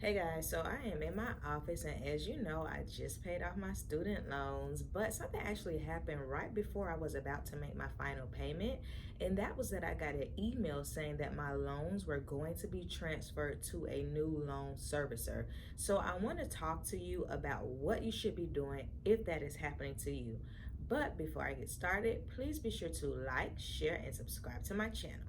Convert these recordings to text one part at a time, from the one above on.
Hey guys, so I am in my office, and as you know, I just paid off my student loans, but something actually happened right before I was about to make my final payment, and that was that I got an email saying that my loans were going to be transferred to a new loan servicer. So I want to talk to you about what you should be doing if that is happening to you. But before I get started, please be sure to like, share, and subscribe to my channel.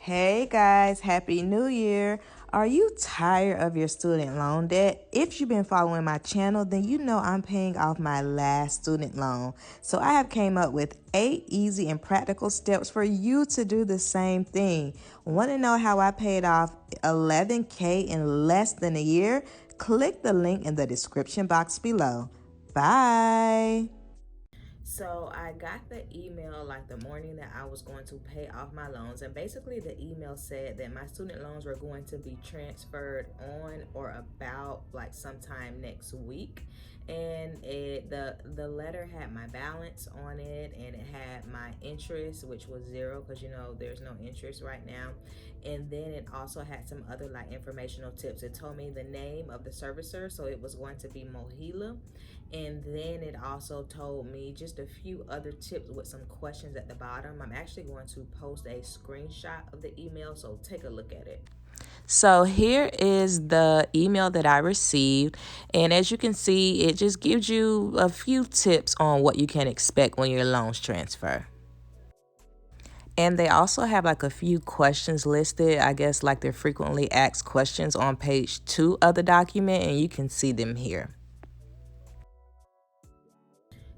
Hey guys, Happy New Year. Are you tired of your student loan debt? If you've been following my channel, then you know I'm paying off my last student loan. So I have came up with 8 easy and practical steps for you to do the same thing. Want to know how I paid off 11K in less than a year? Click the link in the description box below. Bye. So I got the email like the morning that I was going to pay off my loans, and basically the email said that my student loans were going to be transferred on or about like sometime next week. And the letter had my balance on it, and it had my interest, which was zero because you know there's no interest right now. And then it also had some other like informational tips. It told me the name of the servicer, so it was going to be Mohila. And then it also told me just a few other tips with some questions at the bottom. I'm actually going to post a screenshot of the email, so take a look at it. So here is the email that I received. And as you can see, it just gives you a few tips on what you can expect when your loans transfer. And they also have like a few questions listed, I guess like they're frequently asked questions on page 2 of the document, and you can see them here.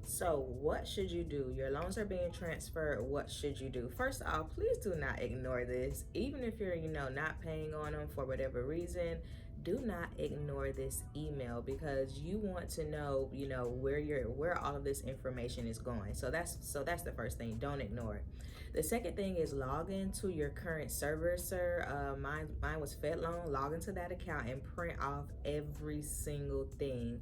So, what should you do? Your loans are being transferred. What should you do? First off, please do not ignore this. Even if you're, not paying on them for whatever reason, do not ignore this email because you want to know, where all of this information is going. So that's the first thing. Don't ignore it. The second thing is log into your current server, sir. Mine was FedLoan. Log into that account and print off every single thing.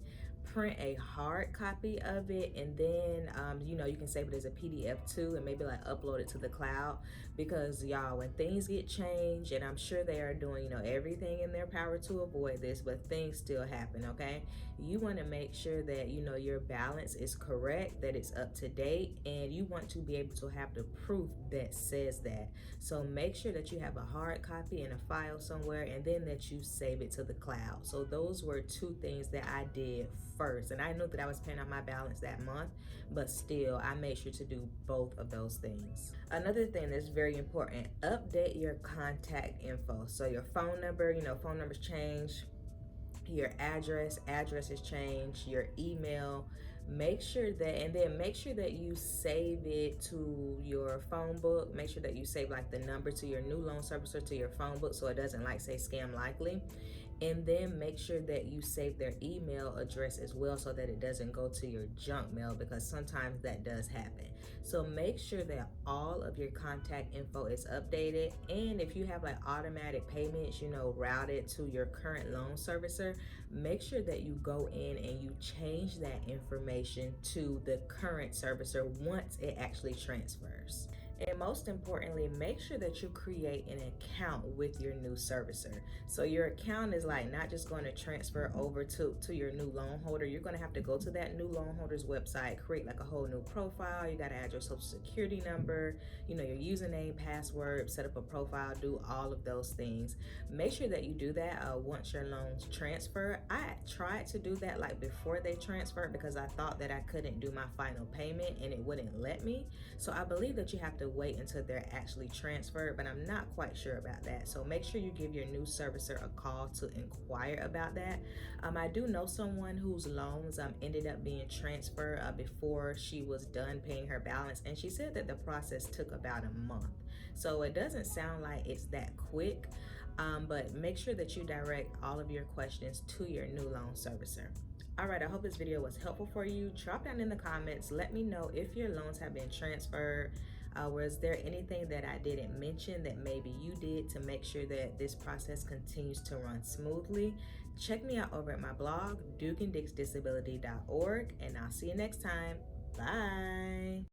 Print a hard copy of it, and then you can save it as a PDF too, and maybe like upload it to the cloud, because y'all, when things get changed, and I'm sure they are doing everything in their power to avoid this, but things still happen. Okay, you want to make sure that your balance is correct, that it's up to date, and you want to be able to have the proof that says that. So make sure that you have a hard copy in a file somewhere, and then that you save it to the cloud. So those were two things that I did first, and I knew that I was paying off my balance that month, but still I made sure to do both of those things. Another thing that's very important: update your contact info. So your phone number, phone numbers change, your address has changed, your email. Make sure that, and then make sure that you save it to your phone book. Make sure that you save like the number to your new loan servicer to your phone book, so it doesn't like say scam likely. And then make sure that you save their email address as well, so that it doesn't go to your junk mail, because sometimes that does happen. So make sure that all of your contact info is updated. And if you have like automatic payments, routed to your current loan servicer, make sure that you go in and you change that information to the current servicer once it actually transfers. And most importantly, make sure that you create an account with your new servicer. So your account is like not just going to transfer over to your new loan holder. You're going to have to go to that new loan holder's website, create like a whole new profile. You got to add your social security number, your username, password, set up a profile, do all of those things. Make sure that you do that once your loans transfer. I tried to do that like before they transferred, because I thought that I couldn't do my final payment and it wouldn't let me. So I believe that you have to wait until they're actually transferred, but I'm not quite sure about that. So make sure you give your new servicer a call to inquire about that. I do know someone whose loans ended up being transferred before she was done paying her balance, and she said that the process took about a month. So it doesn't sound like it's that quick, but make sure that you direct all of your questions to your new loan servicer. All right, I hope this video was helpful for you. Drop down in the comments. Let me know if your loans have been transferred. Was there anything that I didn't mention that maybe you did to make sure that this process continues to run smoothly? Check me out over at my blog, dukeanddixdisability.org, and I'll see you next time. Bye.